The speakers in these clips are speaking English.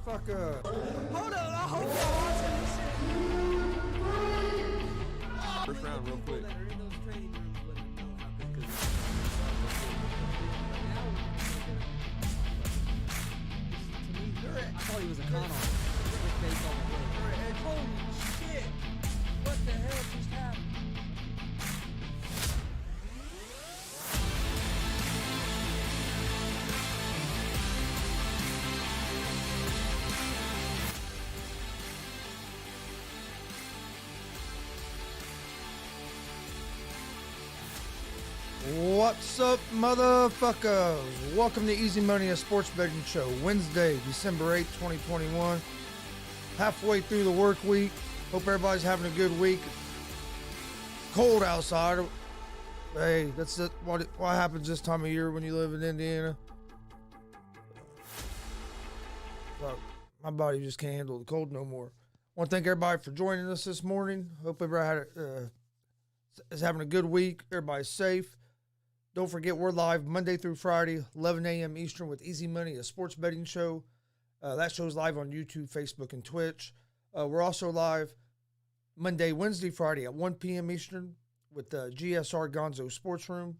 motherfucker. Hold on, I hope y'all watching this shit. First round, real quick. That are in those training rooms let them know how good. I thought he was a con artist. With baseball and holy shit! What the hell just happened? What's up, motherfuckers? Welcome to Easy Money, a sports betting show. Wednesday, December 8th, 2021. Halfway through the work week. Hope everybody's having a good week. Cold outside. Hey, that's what happens this time of year when you live in Indiana. But my body just can't handle the cold no more. I want to thank everybody for joining us this morning. Hope everybody is having a good week. Everybody's safe. Don't forget, we're live Monday through Friday, 11 a.m. Eastern with Easy Money, a sports betting show. That show's live on YouTube, Facebook, and Twitch. We're also live Monday, Wednesday, Friday at 1 p.m. Eastern with GSR Gonzo Sports Room.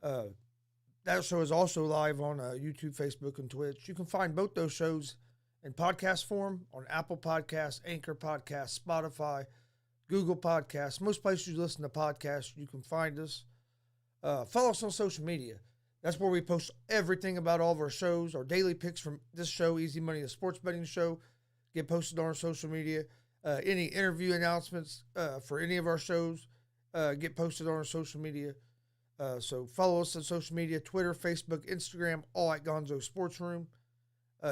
That show is also live on YouTube, Facebook, and Twitch. You can find both those shows in podcast form on Apple Podcasts, Anchor Podcasts, Spotify, Google Podcasts. Most places you listen to podcasts, you can find us. Follow us on social media. That's where we post everything about all of our shows. Our daily picks from this show, Easy Money, the sports betting show, get posted on our social media. Any interview announcements for any of our shows get posted on our social media. So follow us on social media, Twitter, Facebook, Instagram, all at Gonzo Sports Room.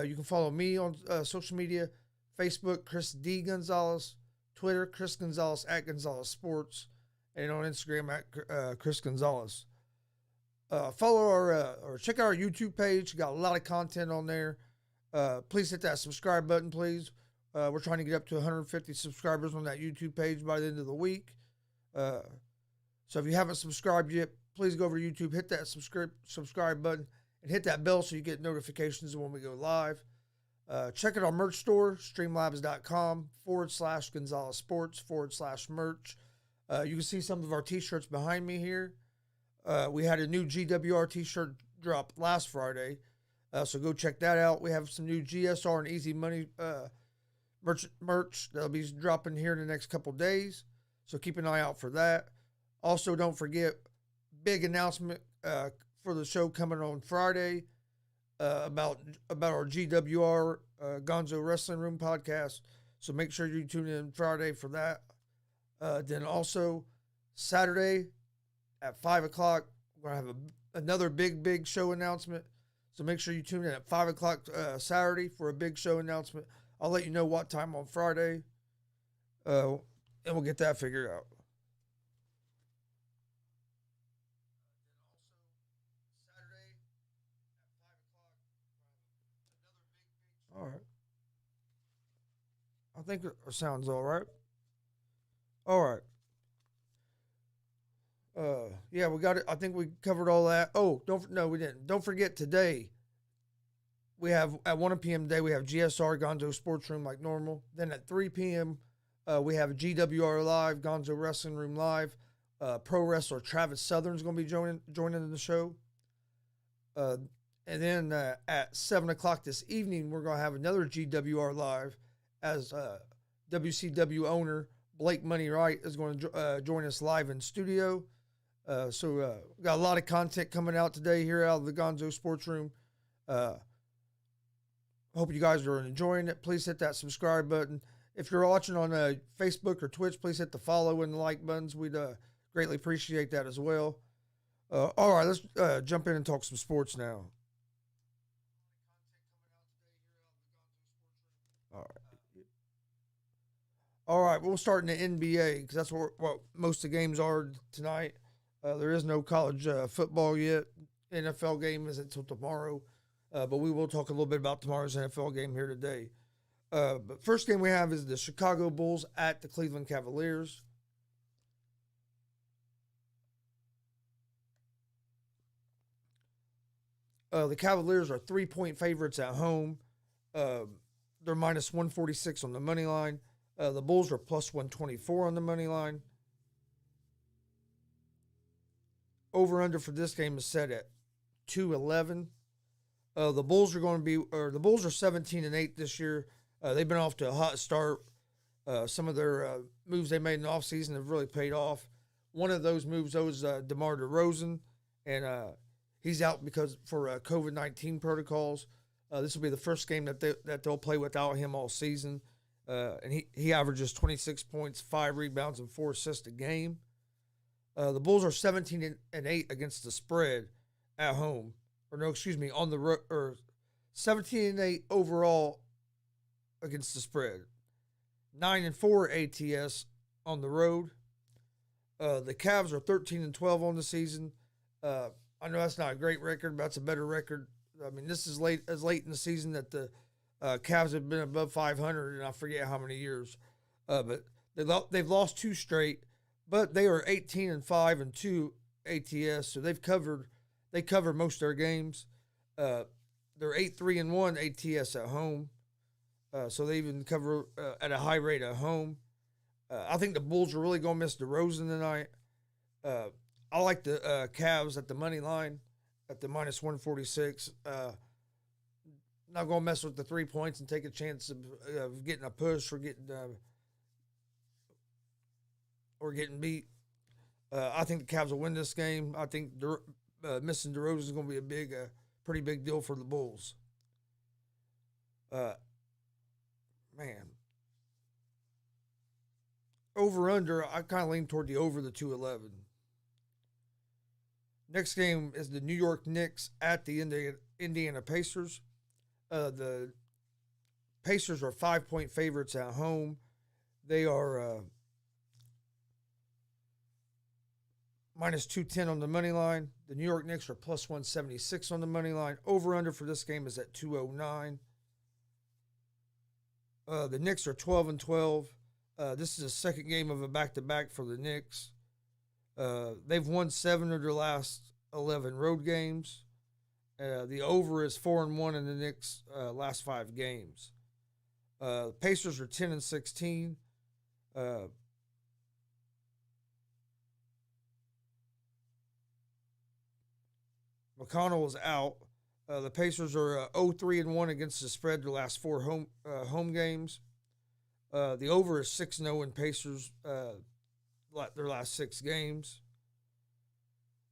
You can follow me on social media, Facebook, Chris D. Gonzalez, Twitter, Chris Gonzalez at Gonzalez Sports, and on Instagram at Chris Gonzalez. Follow or check out our YouTube page. Got a lot of content on there. Please hit that subscribe button, please. We're trying to get up to 150 subscribers on that YouTube page by the end of the week. So if you haven't subscribed yet, please go over to YouTube, hit that subscribe button, and hit that bell so you get notifications when we go live. Check out our merch store, streamlabs.com/Gonzalez Sports /merch. You can see some of our t-shirts behind me here. We had a new GWR t-shirt drop last Friday, so go check that out. We have some new GSR and Easy Money merch that'll be dropping here in the next couple days, so keep an eye out for that. Also, don't forget, big announcement for the show coming on Friday about our GWR Gonzo Wrestling Room podcast, so make sure you tune in Friday for that. Then also Saturday at 5 o'clock, we're going to have another big show announcement. So make sure you tune in at 5 o'clock Saturday for a big show announcement. I'll let you know what time on Friday, and we'll get that figured out. All right. I think it sounds all right. All right. Yeah, we got it. I think we covered all that. Oh, we didn't. Don't forget today. We have at 1 p.m. today. We have GSR Gonzo Sports Room like normal. Then at 3 p.m. We have GWR Live, Gonzo Wrestling Room Live. Pro wrestler Travis Southern's going to be joining the show. And then at 7 o'clock this evening, we're going to have another GWR Live as WCW owner Blake Money Wright is going to join us live in studio. So we got a lot of content coming out today here out of the Gonzo Sports Room. Hope you guys are enjoying it. Please hit that subscribe button. If you're watching on Facebook or Twitch, please hit the follow and the like buttons. We'd greatly appreciate that as well. All right, let's jump in and talk some sports now. All right, we'll start in the NBA because that's what most of the games are tonight. There is no college football yet. NFL game isn't until tomorrow, but we will talk a little bit about tomorrow's NFL game here today. But first game we have is the Chicago Bulls at the Cleveland Cavaliers. The Cavaliers are 3-point favorites at home. they're minus 146 on the money line. The Bulls are plus 124 on the money line. Over under for this game is set at 211. The Bulls are 17-8 this year. They've been off to a hot start. Some of their moves they made in the offseason have really paid off. One of those moves was DeMar DeRozan, and he's out because for COVID-19 protocols. This will be the first game that they'll play without him all season. And he averages 26 points, 5 rebounds, and 4 assists a game. The Bulls are 17-8 against the spread at home. On the road, or 17-8 overall against the spread. 9-4 ATS on the road. The Cavs are 13-12 on the season. I know that's not a great record, but that's a better record. I mean, this is late in the season that the Cavs have been above 500, and I forget how many years. But they've lost 2 straight, but they are 18-5 and 2 ATS, so they cover most of their games. They're 8-3 and 1 ATS at home, so they even cover at a high rate at home. I think the Bulls are really going to miss DeRozan tonight. I like the Cavs at the money line at the minus 146. Not going to mess with the 3 points and take a chance of getting a push or getting beat. I think the Cavs will win this game. I think missing DeRozan is going to be a pretty big deal for the Bulls. Over under, I kind of lean toward the over the 211. Next game is the New York Knicks at the Indiana Pacers. The Pacers are 5-point favorites at home. They are minus 210 on the money line. The New York Knicks are plus 176 on the money line. Over under for this game is at 209. The Knicks are 12-12. This is the second game of a back-to-back for the Knicks. They've won 7 of their last 11 road games. The over is 4-1 in the Knicks' last 5 games. Pacers are 10-16. McConnell is out. The Pacers are 0-3-1 against the spread their last 4 home games. The over is 6-0 in Pacers their last 6 games.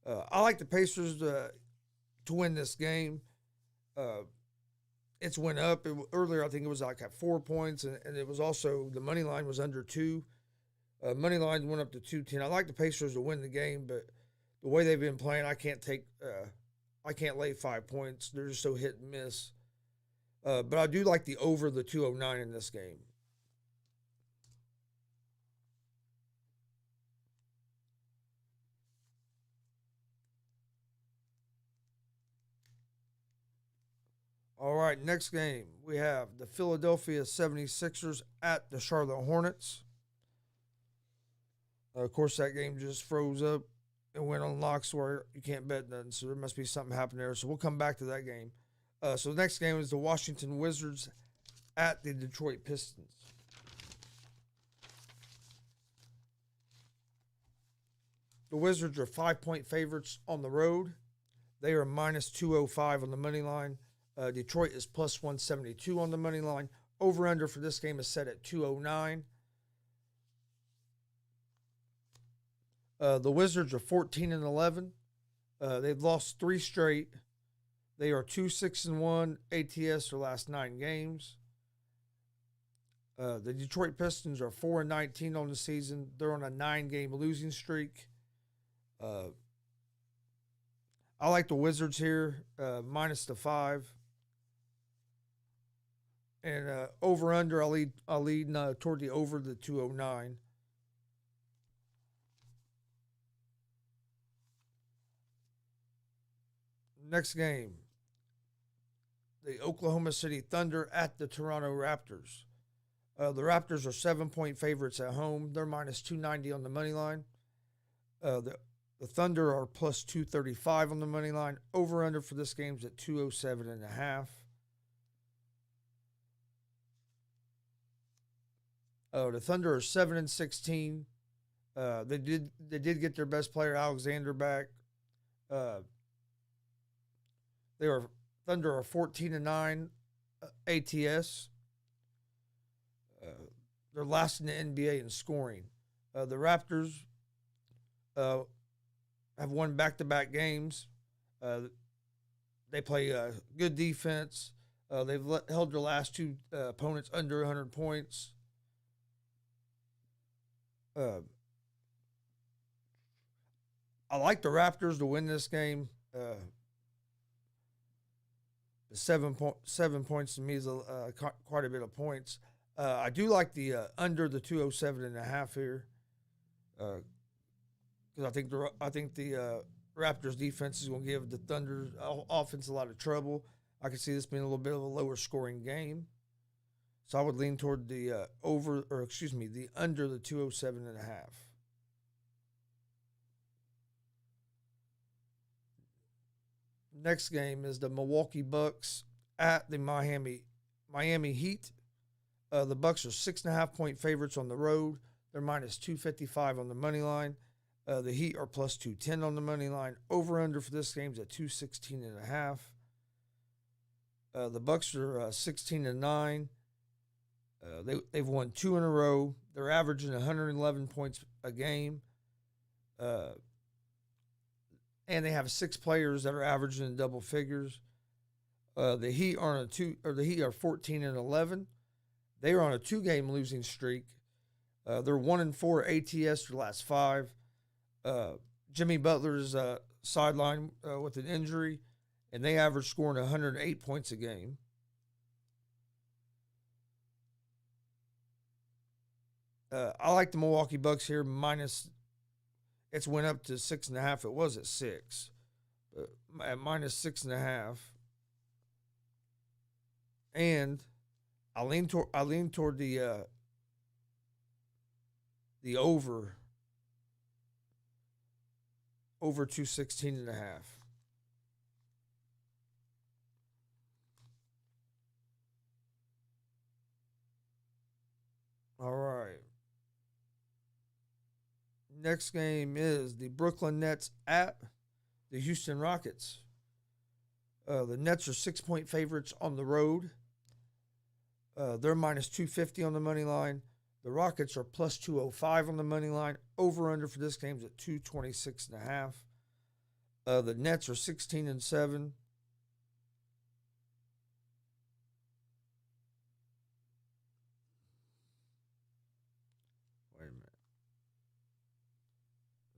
I like the Pacers to win this game. It's went up. Earlier, I think it was like at 4 points, and it was also the money line was under 2. Money line went up to 210. I like the Pacers to win the game, but the way they've been playing, I can't lay 5 points. They're just so hit and miss. But I do like the over the 209 in this game. All right, next game, we have the Philadelphia 76ers at the Charlotte Hornets. Of course, that game just froze up and went on locks where you can't bet nothing, so there must be something happening there. So we'll come back to that game. So the next game is the Washington Wizards at the Detroit Pistons. The Wizards are 5-point favorites on the road. They are minus 205 on the money line. Detroit is plus 172 on the money line. Over-under for this game is set at 209. The Wizards are 14-11. They've lost 3 straight. They are 2-6-1 ATS their last 9 games. The Detroit Pistons are 4-19 on the season. They're on a 9-game losing streak. I like the Wizards here, minus the 5. And over-under, I'll lead toward the over the 209. Next game, the Oklahoma City Thunder at the Toronto Raptors. The Raptors are 7-point favorites at home. They're minus 290 on the money line. The Thunder are plus 235 on the money line. Over-under for this game is at 207.5. The Thunder are 7-16. They did get their best player Alexander back. Uh, they are Thunder are 14-9 ATS. They're last in the NBA in scoring. The Raptors have won back-to-back games. They play good defense. They've held their last two opponents under 100 points. I like the Raptors to win this game. The 7 points to me is quite a bit of points. I do like the under the 207.5 here, because I think the Raptors defense is going to give the Thunder offense a lot of trouble. I can see this being a little bit of a lower scoring game, so I would lean toward the the under the 207.5. Next game is the Milwaukee Bucks at the Miami Heat. The Bucks are 6.5-point favorites on the road. They're minus 255 on the money line. The Heat are plus 210 on the money line. Over under for this game is at 216.5. The Bucks are 16-9. They've won 2 in a row. They're averaging 111 points a game. And they have 6 players that are averaging in double figures. The Heat are 14-11. They are on a 2-game losing streak. They're 1-4 ATS their last 5. Jimmy Butler is sidelined with an injury, and they average scoring 108 points a game. I like the Milwaukee Bucks here minus. It's went up to 6.5. It was at 6, but at minus 6.5. And I lean toward the over 216.5. All right. Next game is the Brooklyn Nets at the Houston Rockets. The Nets are 6-point favorites on the road. They're minus 250 on the money line. The Rockets are plus 205 on the money line. Over under for this game is at 226.5. The Nets are 16-7. Wait a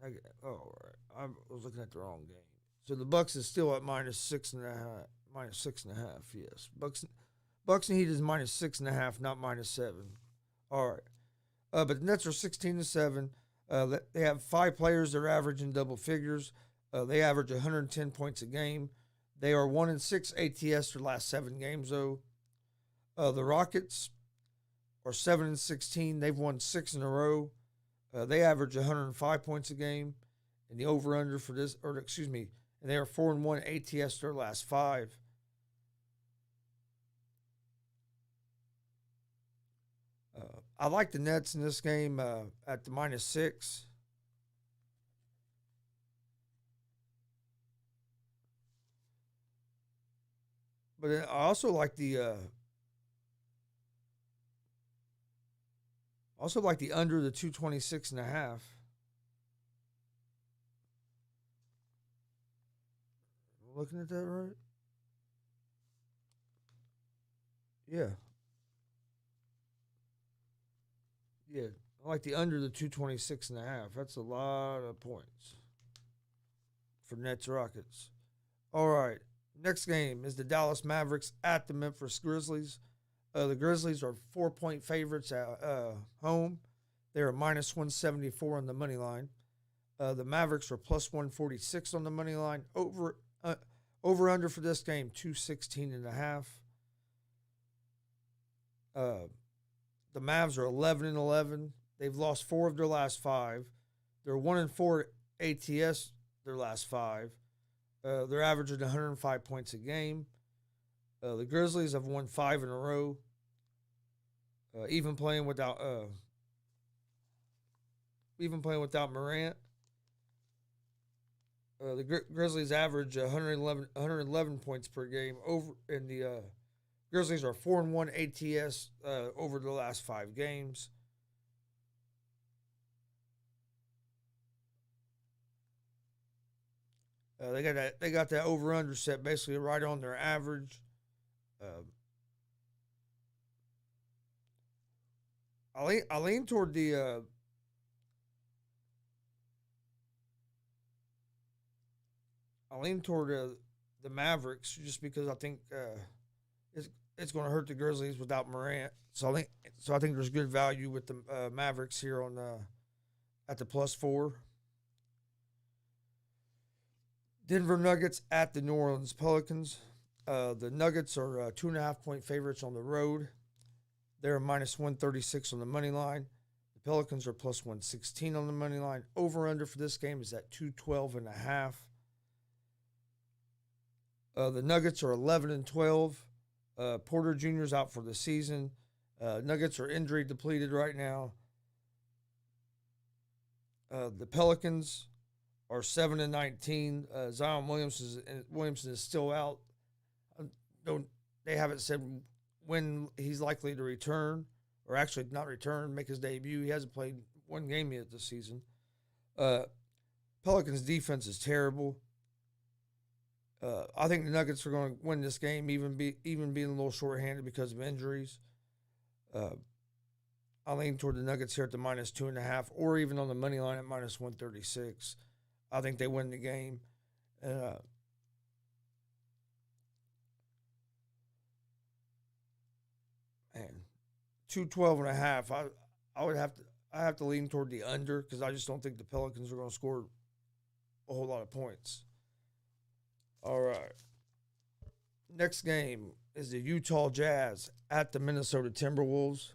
minute. All right. I was looking at the wrong game. So the Bucks is still at minus 6.5. Minus 6.5. Yes. Bucks and Heat is minus 6.5, not minus 7. All right. But the Nets are 16-7. They have 5 players that are averaging double figures. They average 110 points a game. They are 1-6 ATS their last 7 games, though. The Rockets are 7-16. They've won 6 in a row. They average 105 points a game. And the over-under for this, and they are 4-1 ATS their last 5. I like the Nets in this game at the minus 6. But I also like the under the 226.5. Looking at that right? Yeah. Yeah. I like the under the 226.5. That's a lot of points for Nets Rockets. All right. Next game is the Dallas Mavericks at the Memphis Grizzlies. The Grizzlies are 4-point favorites at home. They are minus 174 on the money line. The Mavericks are plus 146 on the money line. Over under for this game, 216.5. The Mavs are 11-11. They've lost 4 of their last 5. They're 1-4 ATS their last 5. They're averaging 105 points a game. The Grizzlies have won 5 in a row. even playing without Morant. The Grizzlies average 111 points per game over, and the Grizzlies are 4-1 ATS over the last 5 games. They got that over under set basically right on their average. Uh, I lean toward the Mavericks just because I think it's going to hurt the Grizzlies without Morant. So I think there's good value with the Mavericks here on at the +4. Denver Nuggets at the New Orleans Pelicans. The Nuggets are 2.5-point favorites on the road. They're -136 on the money line. The Pelicans are +116 on the money line. Over under for this game is at 212.5. The Nuggets are 11-12. Porter Jr. is out for the season. Nuggets are injury depleted right now. The Pelicans are 7-19. Zion Williamson is still out. They haven't said when he's likely to return, or actually not return, make his debut. He hasn't played one game yet this season. Pelicans defense is terrible. I think the Nuggets are going to win this game, even being a little shorthanded because of injuries. I lean toward the Nuggets here at the -2.5, or even on the money line at -136. I think they win the game. Man, 212.5. I have to lean toward the under because I just don't think the Pelicans are going to score a whole lot of points. All right. Next game is the Utah Jazz at the Minnesota Timberwolves.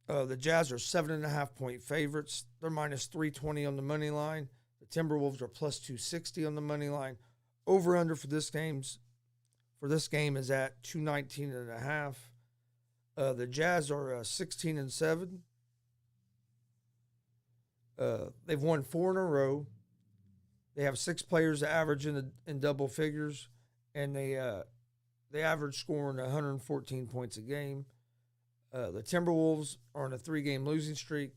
The Jazz are 7.5-point favorites. They're -320 on the money line. The Timberwolves are +260 on the money line. Over under for this game is at 219.5. The Jazz are 16-7. They've won 4 in a row. They have 6 players that average in double figures, and they average scoring 114 points a game. The Timberwolves are on a 3-game losing streak.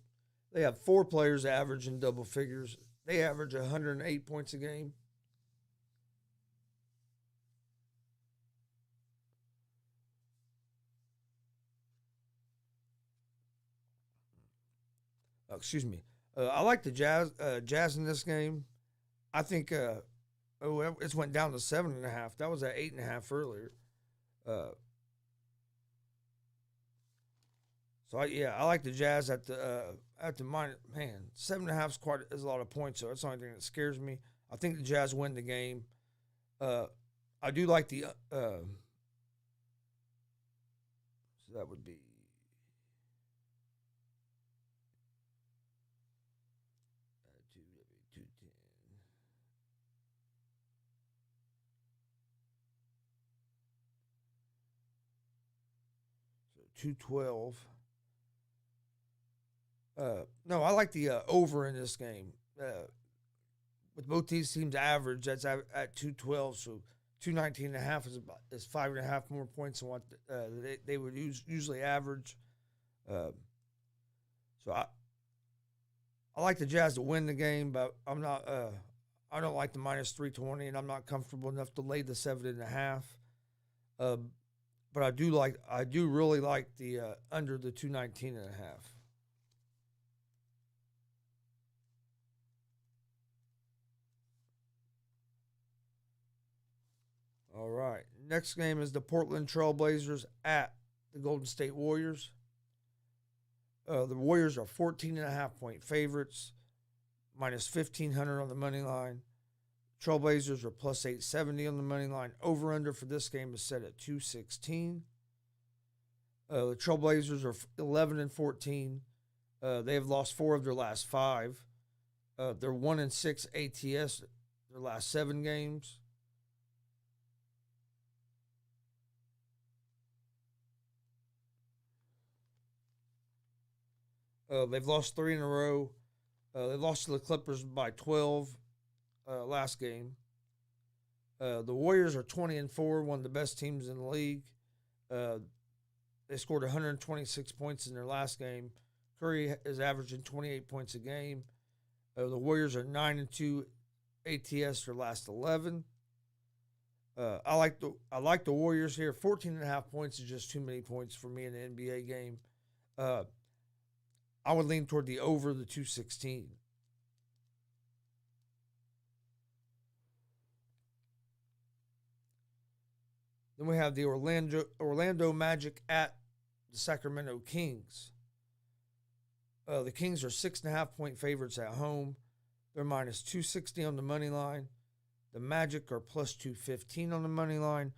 They have 4 players that average in double figures. They average 108 points a game. Excuse me. I like the Jazz in this game. I think it went down to 7.5. That was at 8.5 earlier. I like the Jazz at the minus. Man, 7.5 is a lot of points, so that's the only thing that scares me. I think the Jazz win the game. I do like the. So that would be. 212. No, I like the over in this game. With both these teams average, that's at 212. So 219.5 is 5.5 more points than what they would usually average. So I like the Jazz to win the game, but I'm not. I don't like the -320, and I'm not comfortable enough to lay the 7.5. But I do really like the under the 219.5. All right. Next game is the Portland Trailblazers at the Golden State Warriors. The Warriors are 14.5-point favorites, -1,500 on the money line. Trailblazers are +870 on the money line. Over under for this game is set at 216. The Trailblazers are 11-14. They have lost 4 of their last 5. They're 1-6 ATS their last 7 games. They've lost 3 in a row. They lost to the Clippers by 12 last game. The Warriors are 20-4, one of the best teams in the league. They scored 126 points in their last game. Curry is averaging 28 points a game. The Warriors are 9-2 ATS their last 11. I like the Warriors here. 14.5 points is just too many points for me in an NBA game. I would lean toward the over the 216. Then we have the Orlando Magic at the Sacramento Kings. The Kings are 6.5 point favorites at home. They're minus 260 on the money line. The Magic are plus 215 on the money line.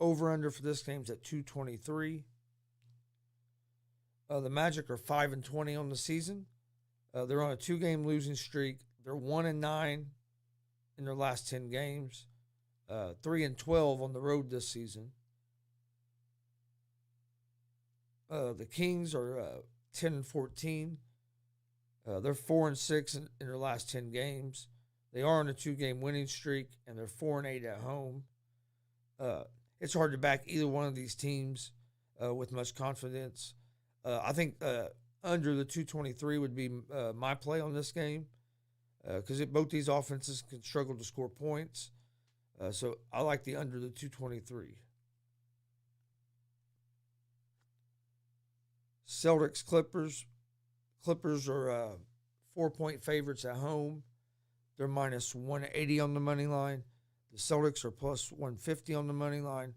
Over under for this game is at 223. The Magic are 5-20 on the season. They're on a 2-game losing streak. They're 1-9 in their last 10 games. 3-12 on the road this season. The Kings are 10-14. They're 4-6 in their last 10 games. They are on a 2-game winning streak, and they're 4-8 at home. It's hard to back either one of these teams with much confidence. I think under the 223 would be my play on this game because both these offenses can struggle to score points. So I like the under the 223. Celtics Clippers. Clippers are 4-point favorites at home. They're minus 180 on the money line. The Celtics are plus 150 on the money line.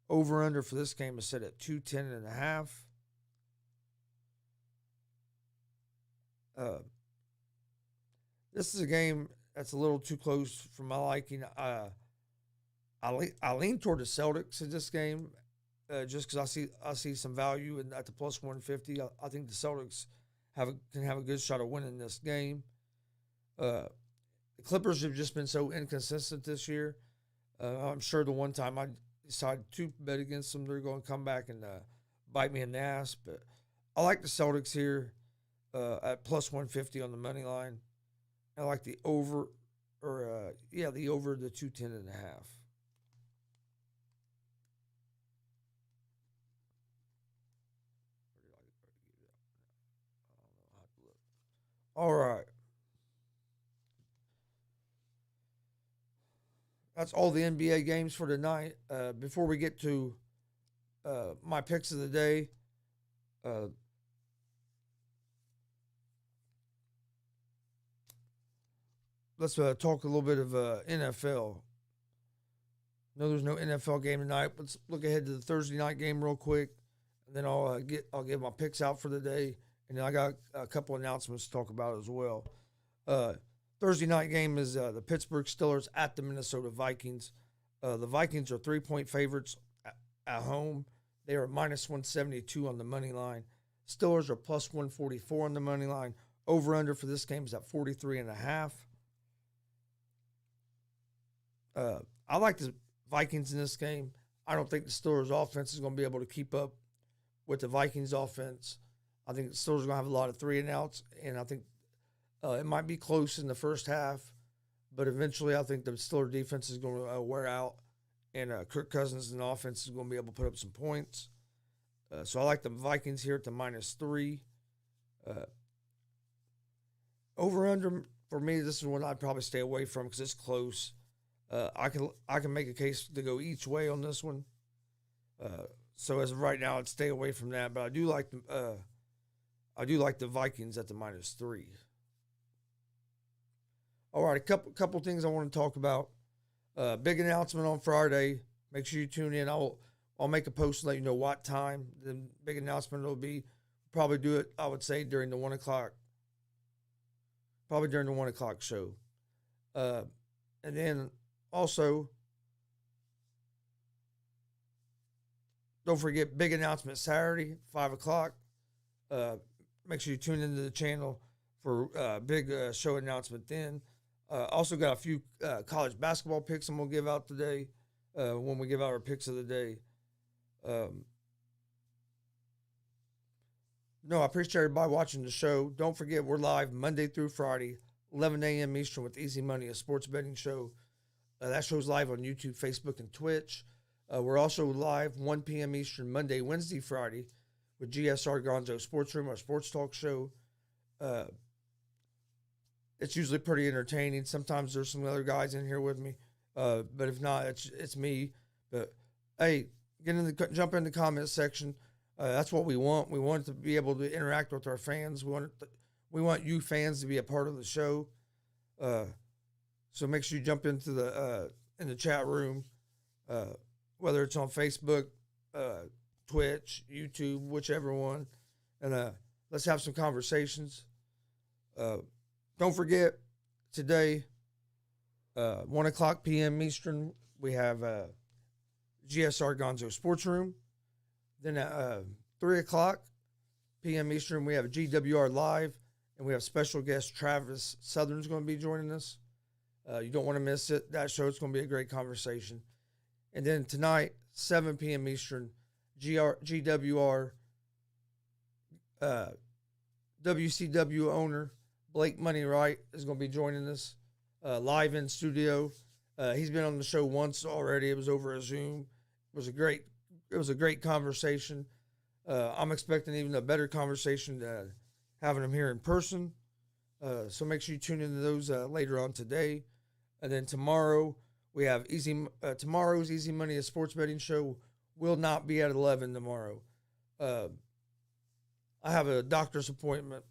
Over under for this game is set at 210.5. This is a game that's a little too close for my liking. I lean toward the Celtics in this game just because I see some value at the plus 150. I think the Celtics can have a good shot of winning this game. The Clippers have just been so inconsistent this year. I'm sure the one time I decided to bet against them, they're going to come back and bite me in the ass. But I like the Celtics here at plus 150 on the money line. I like the over, the over the 210.5. All right. That's all the NBA games for tonight. Before we get to my picks of the day, let's talk a little bit of NFL. No, there's no NFL game tonight. Let's look ahead to the Thursday night game real quick, and then I'll give my picks out for the day, and then I got a couple announcements to talk about as well. Thursday night game is the Pittsburgh Steelers at the Minnesota Vikings. The Vikings are 3-point favorites at home. They are minus 172 on the money line. Steelers are plus 144 on the money line. Over under for this game is at 43.5. I like the Vikings in this game. I don't think the Steelers offense is going to be able to keep up with the Vikings offense. I think the Steelers are going to have a lot of 3-and-outs, and I think it might be close in the first half, but eventually I think the Steelers defense is going to wear out, and Kirk Cousins and the offense is going to be able to put up some points. So I like the Vikings here at the minus 3. Over under for me, this is one I'd probably stay away from because it's close. I can make a case to go each way on this one. So as of right now, I'd stay away from that. But I do like the Vikings at the minus 3. All right, a couple things I want to talk about. Big announcement on Friday. Make sure you tune in. I'll make a post and let you know what time the big announcement will be. Probably do it, I would say, during the 1 o'clock. Probably during the 1 o'clock show. And then also, don't forget, big announcement Saturday, 5 o'clock. Make sure you tune into the channel for big show announcement then. Also got a few college basketball picks I'm going to give out today when we give out our picks of the day. No, I appreciate everybody watching the show. Don't forget, we're live Monday through Friday, 11 a.m. Eastern with Easy Money, a sports betting show. That show's live on YouTube, Facebook, and Twitch. We're also live 1 p.m. Eastern Monday, Wednesday, Friday with GSR Gonzo Sports Room, our sports talk show. It's usually pretty entertaining. Sometimes there's some other guys in here with me, but if not, it's me. But hey, jump in the comment section. That's what we want. We want to be able to interact with our fans. We want you fans to be a part of the show. So make sure you jump into in the chat room, whether it's on Facebook, Twitch, YouTube, whichever one, and let's have some conversations. Don't forget, today, 1 o'clock p.m. Eastern, we have GSR Gonzo Sports Room. Then at 3 o'clock p.m. Eastern, we have GWR Live, and we have special guest Travis Southern's going to be joining us. You don't want to miss it. That show, it's going to be a great conversation. And then tonight, 7 p.m. Eastern, GWR WCW owner Blake Money Wright is going to be joining us live in studio. He's been on the show once already. It was over a Zoom. It was a great conversation. I'm expecting even a better conversation having him here in person. So make sure you tune into those later on today. And then tomorrow we have tomorrow's Easy Money, a sports betting show, will not be at 11 tomorrow. I have a doctor's appointment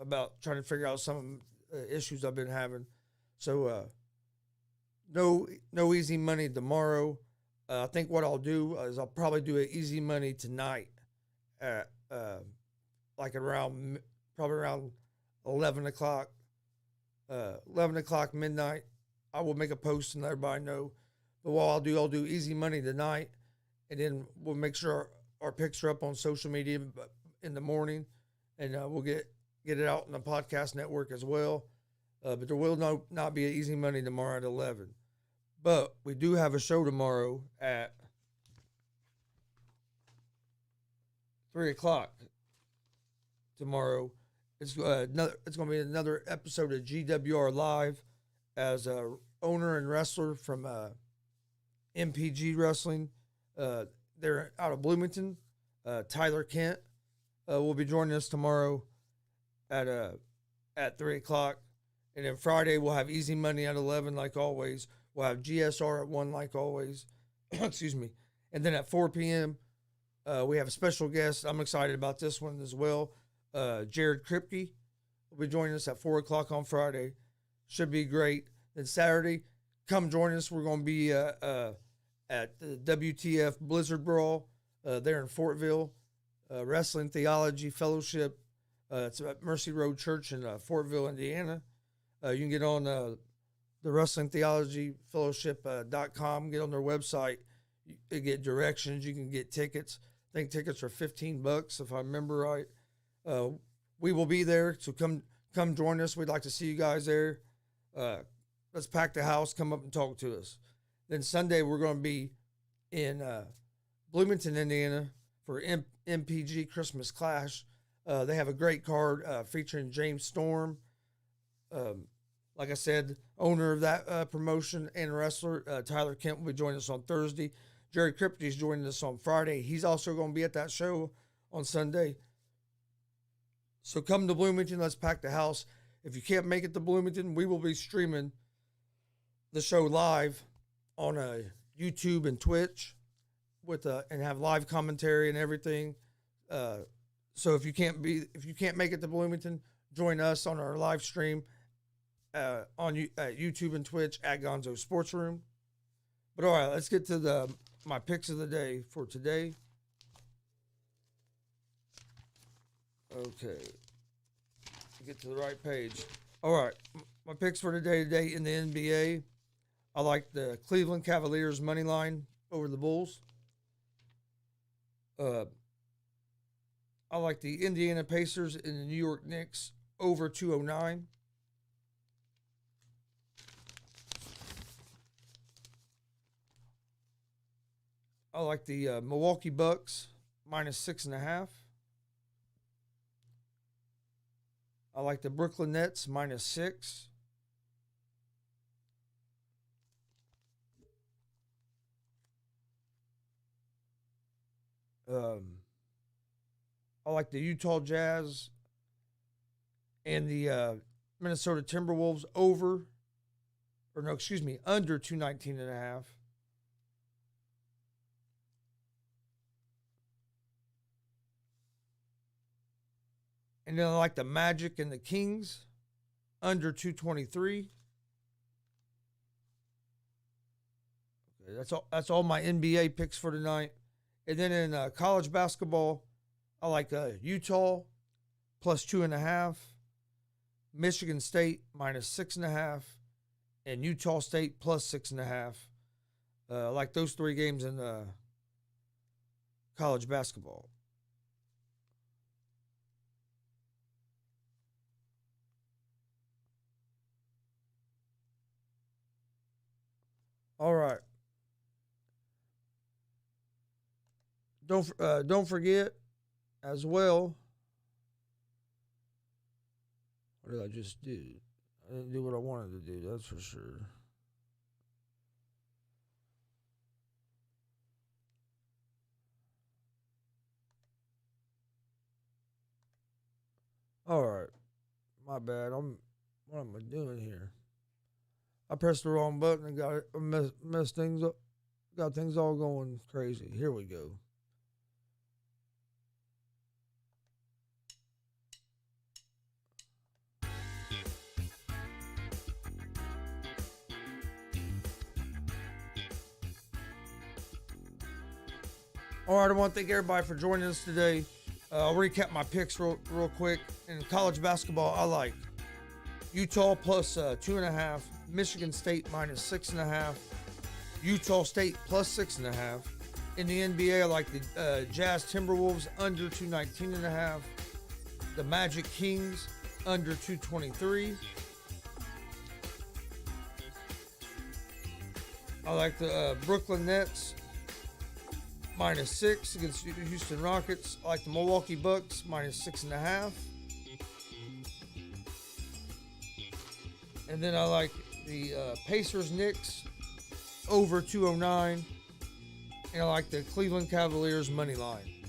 about trying to figure out some issues I've been having. So no Easy Money tomorrow. I think what I'll do is I'll probably do an Easy Money tonight at probably around 11 o'clock, 11 o'clock midnight. I will make a post and let everybody know. But what I'll do Easy Money tonight, and then we'll make sure our picks are up on social media in the morning, and we'll get it out on the podcast network as well. But there will not be an Easy Money tomorrow at 11. But we do have a show tomorrow at 3 o'clock tomorrow. It's going to be another episode of GWR Live as a owner and wrestler from MPG Wrestling. They're out of Bloomington. Tyler Kent will be joining us tomorrow at 3 o'clock. And then Friday we'll have Easy Money at 11 like always. We'll have GSR at 1 like always. Excuse me. And then at 4 p.m. We have a special guest. I'm excited about this one as well. Jared Kripke will be joining us at 4 o'clock on Friday. Should be great. Then Saturday, come join us. We're going to be at the WTF Blizzard Brawl there in Fortville. Wrestling Theology Fellowship. It's at Mercy Road Church in Fortville, Indiana. You can get on the Wrestling Theology Fellowship.com, get on their website. You get directions. You can get tickets. I think tickets are $15 if I remember right. We will be there, so come join us. We'd like to see you guys there. Let's pack the house. Come up and talk to us. Then Sunday we're going to be in Bloomington, Indiana for MPG Christmas Clash. They have a great card featuring James Storm. Like I said, owner of that promotion and wrestler. Tyler Kent will be joining us on Thursday. Jerry Kripke is joining us on Friday. He's also going to be at that show on Sunday. So come to Bloomington. Let's pack the house. If you can't make it to Bloomington, we will be streaming the show live on YouTube and Twitch and have live commentary and everything. So if you can't make it to Bloomington, join us on our live stream on YouTube and Twitch at Gonzo Sports Room. But all right, let's get to my picks of the day for today. Okay, get to the right page. All right, my picks for today in the NBA. I like the Cleveland Cavaliers money line over the Bulls. I like the Indiana Pacers and the New York Knicks over 209. I like the Milwaukee Bucks minus 6.5. I like the Brooklyn Nets -6. I like the Utah Jazz and the Minnesota Timberwolves under 219.5. And then I like the Magic and the Kings under 223. Okay, that's all my NBA picks for tonight. And then in college basketball, I like Utah +2.5, Michigan State -6.5, and Utah State +6.5. I like those three games in college basketball. All right. Don't forget as well. What did I just do? I didn't do what I wanted to do, that's for sure. All right. My bad. What am I doing here? I pressed the wrong button and got it messed things up. Got things all going crazy. Here we go. All right, I want to thank everybody for joining us today. I'll recap my picks real quick. In college basketball, I like Utah +2.5, Michigan State -6.5, Utah State +6.5. In the NBA, I like the Jazz Timberwolves under 219.5, the Magic Kings under 223. I like the Brooklyn Nets -6 against the Houston Rockets. I like the Milwaukee Bucks -6.5. And then I like the Pacers Knicks over 209. And I like the Cleveland Cavaliers money line.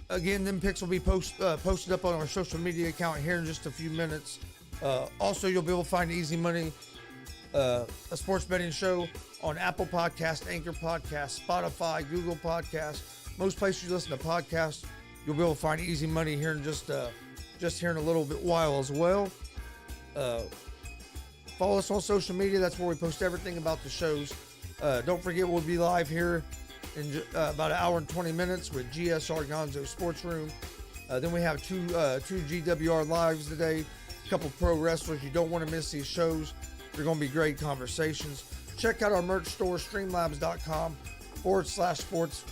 Again, them picks will be posted up on our social media account here in just a few minutes. Also, you'll be able to find Easy Money, a sports betting show, on Apple Podcast, Anchor Podcast, Spotify, Google Podcast. Most places you listen to podcasts, you'll be able to find Easy Money here in just here in a little bit while as well. Follow us on social media. That's where we post everything about the shows. Don't forget, we'll be live here in about an hour and 20 minutes with GSR Gonzo Sports Room. Then we have two GWR lives today. A couple pro wrestlers. You don't want to miss these shows. They're going to be great conversations. Check out our merch store, streamlabs.com /sports,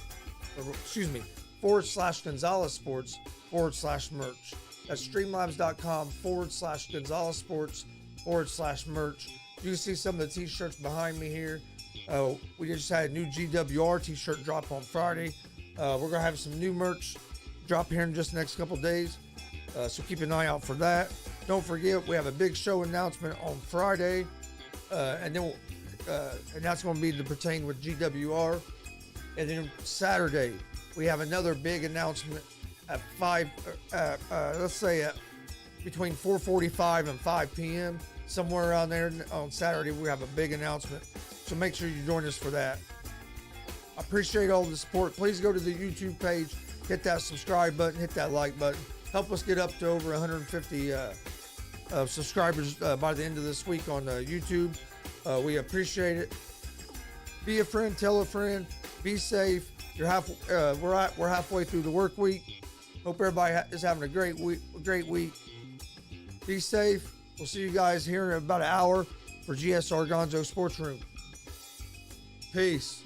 /Gonzalez Sports /merch. That's streamlabs.com /Gonzalez Sports /merch. You can see some of the t-shirts behind me here. We just had a new GWR t-shirt drop on Friday. We're going to have some new merch drop here in just the next couple days. So keep an eye out for that. Don't forget, we have a big show announcement on Friday. And that's going to be to pertain with GWR. And then Saturday, we have another big announcement at between 4:45 and 5 p.m. Somewhere around there on Saturday, we have a big announcement. So make sure you join us for that. I appreciate all the support. Please go to the YouTube page, hit that subscribe button, hit that like button. Help us get up to over 150 subscribers by the end of this week on YouTube. We appreciate it. Be a friend, tell a friend. Be safe. We're halfway through the work week. Hope everybody is having a great week. Be safe. We'll see you guys here in about an hour for GSR Gonzo Sports Room. Peace.